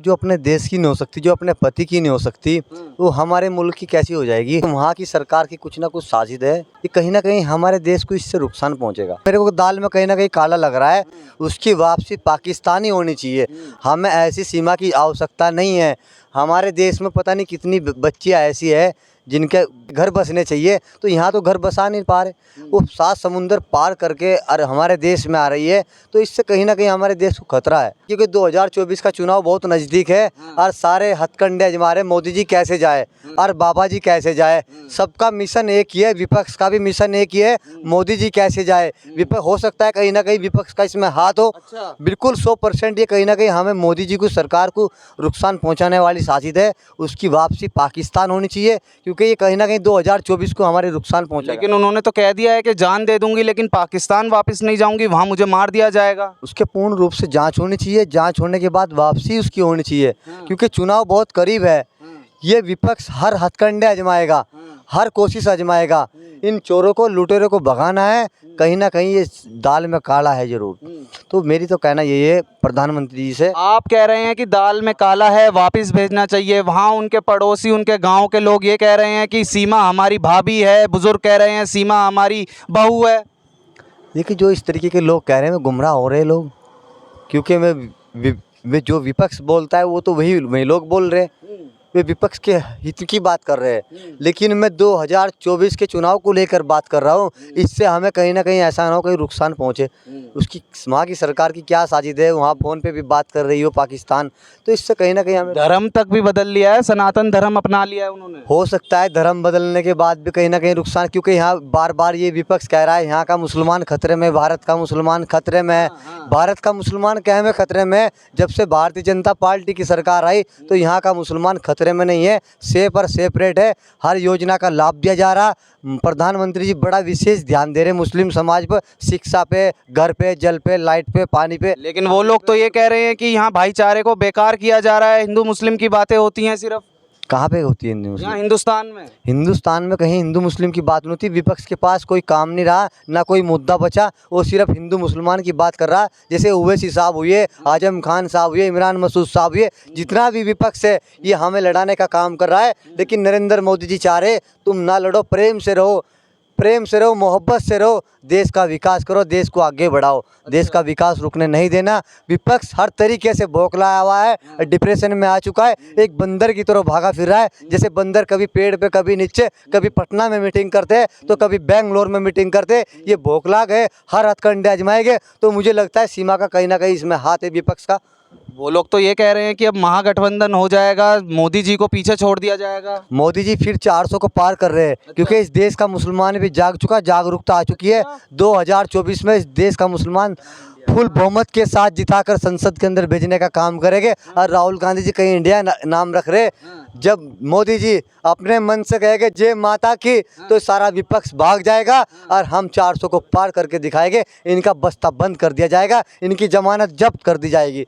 जो अपने देश की नहीं हो सकती, जो अपने पति की नहीं हो सकती, वो हमारे मुल्क की कैसी हो जाएगी। वहाँ की सरकार की कुछ ना कुछ साजिश है कि कहीं ना कहीं हमारे देश को इससे नुकसान पहुँचेगा। मेरे को दाल में कहीं ना कहीं काला लग रहा है। उसकी वापसी पाकिस्तान ही होनी चाहिए। हमें ऐसी सीमा की आवश्यकता नहीं है। हमारे देश में पता नहीं कितनी बच्चियाँ ऐसी है जिनके घर बसने चाहिए, तो यहाँ तो घर बसा नहीं पा रहे। वो 7 समुंदर पार करके और हमारे देश में आ रही है, तो इससे कहीं ना कहीं हमारे देश को खतरा है। क्योंकि 2024 का चुनाव बहुत नज़दीक है और सारे हथकंडे आजमा रहे, मोदी जी कैसे जाए और बाबा जी कैसे जाए। सबका मिशन एक ही है, विपक्ष का भी मिशन एक ही है, मोदी जी कैसे जाए। विपक्ष हो सकता है कहीं ना कहीं विपक्ष का इसमें हाथ हो। बिल्कुल 100% ये कहीं ना कहीं हमें मोदी जी को, सरकार को नुकसान पहुँचाने वाली साजिश है। उसकी वापसी पाकिस्तान होनी चाहिए, क्योंकि ये कहीं ना कहीं 2024 को हमारे नुकसान पहुंचाएगा। लेकिन उन्होंने तो कह दिया है कि जान दे दूंगी, लेकिन पाकिस्तान वापस नहीं जाऊंगी, वहाँ मुझे मार दिया जाएगा। उसके पूर्ण रूप से जांच होनी चाहिए। जांच होने के बाद वापसी उसकी होनी चाहिए, क्योंकि चुनाव बहुत करीब है। ये विपक्ष हर हथकंडे आजमाएगा, हर कोशिश आजमाएगा। इन चोरों को, लुटेरों को भगाना है। कहीं ना कहीं ये दाल में काला है जरूर। तो मेरी तो कहना यही है प्रधानमंत्री जी से। आप कह रहे हैं कि दाल में काला है, वापस भेजना चाहिए। वहाँ उनके पड़ोसी, उनके गांव के लोग ये कह रहे हैं कि सीमा हमारी भाभी है, बुजुर्ग कह रहे हैं सीमा हमारी बहू है। देखिए, जो इस तरीके के लोग कह रहे हैं, वो गुमराह हो रहे हैं लोग। क्योंकि मैं जो विपक्ष बोलता है वो तो वही लोग बोल रहे हैं। वे विपक्ष के हित की बात कर रहे हैं, लेकिन मैं 2024 के चुनाव को लेकर बात कर रहा हूँ। इससे हमें कहीं ना कहीं ऐसा ना हो कहीं नुकसान पहुँचे। उसकी वहाँ की सरकार की क्या साजिश है, वहाँ फ़ोन पे भी बात कर रही हो पाकिस्तान, तो इससे कहीं ना कहीं हमें धर्म तक भी बदल लिया है, सनातन धर्म अपना लिया है उन्होंने। हो सकता है धर्म बदलने के बाद भी कहीं ना कहीं नुकसान, क्योंकि यहाँ बार बार ये विपक्ष कह रहा है यहाँ का मुसलमान खतरे में, भारत का मुसलमान खतरे में है। भारत का मुसलमान क्या में खतरे में है? जब से भारतीय जनता पार्टी की सरकार आई तो यहाँ का मुसलमान खतरे में नहीं है, सेफ और सेपरेट है। हर योजना का लाभ दिया जा रहा। प्रधानमंत्री जी बड़ा विशेष ध्यान दे रहे मुस्लिम समाज पर, शिक्षा पे, घर पे, जल पे, लाइट पे, पानी पे। लेकिन वो लोग तो ये कह रहे हैं कि यहाँ भाईचारे को बेकार किया जा रहा है, हिंदू मुस्लिम की बातें होती हैं सिर्फ। कहाँ पे होती है हिंदू मुस्लिम? यहाँ हिंदुस्तान में। हिंदुस्तान में कहीं हिंदू मुस्लिम की बात नहीं होती। विपक्ष के पास कोई काम नहीं रहा, ना कोई मुद्दा बचा। वो सिर्फ हिंदू मुसलमान की बात कर रहा है। जैसे ओवैसी साहब हुए, आजम खान साहब हुए, इमरान मसूद साहब हुए, जितना भी विपक्ष है ये हमें लड़ाने का काम कर रहा है। लेकिन नरेंद्र मोदी जी चाह रहे तुम ना लड़ो, प्रेम से रहो, प्रेम से रहो, मोहब्बत से रहो, देश का विकास करो, देश को आगे बढ़ाओ। देश का विकास रुकने नहीं देना। विपक्ष हर तरीके से बौखलाया हुआ है, डिप्रेशन में आ चुका है। एक बंदर की तरह भागा फिर रहा है। जैसे बंदर कभी पेड़ पे, कभी नीचे, कभी पटना में मीटिंग करते हैं तो कभी बेंगलोर में मीटिंग करते। ये बौखला गए, हर हथकंडे आजमाएंगे। तो मुझे लगता है सीमा का कहीं ना कहीं इसमें हाथ है विपक्ष का। वो लोग तो ये कह रहे हैं कि अब महागठबंधन हो जाएगा, मोदी जी को पीछे छोड़ दिया जाएगा। मोदी जी फिर 400 को पार कर रहे हैं, क्योंकि इस देश का मुसलमान भी जाग चुका, जागरूकता आ चुकी है। 2024 में इस देश का मुसलमान फुल बहुमत के साथ जिताकर संसद के अंदर भेजने का काम करेंगे। और राहुल गांधी जी कहीं इंडिया नाम रख रहे। जब मोदी जी अपने मन से कहेंगे जय माता की, तो सारा विपक्ष भाग जाएगा और हम 400 को पार करके दिखाएंगे। इनका बस्ता बंद कर दिया जाएगा, इनकी जमानत जब्त कर दी जाएगी।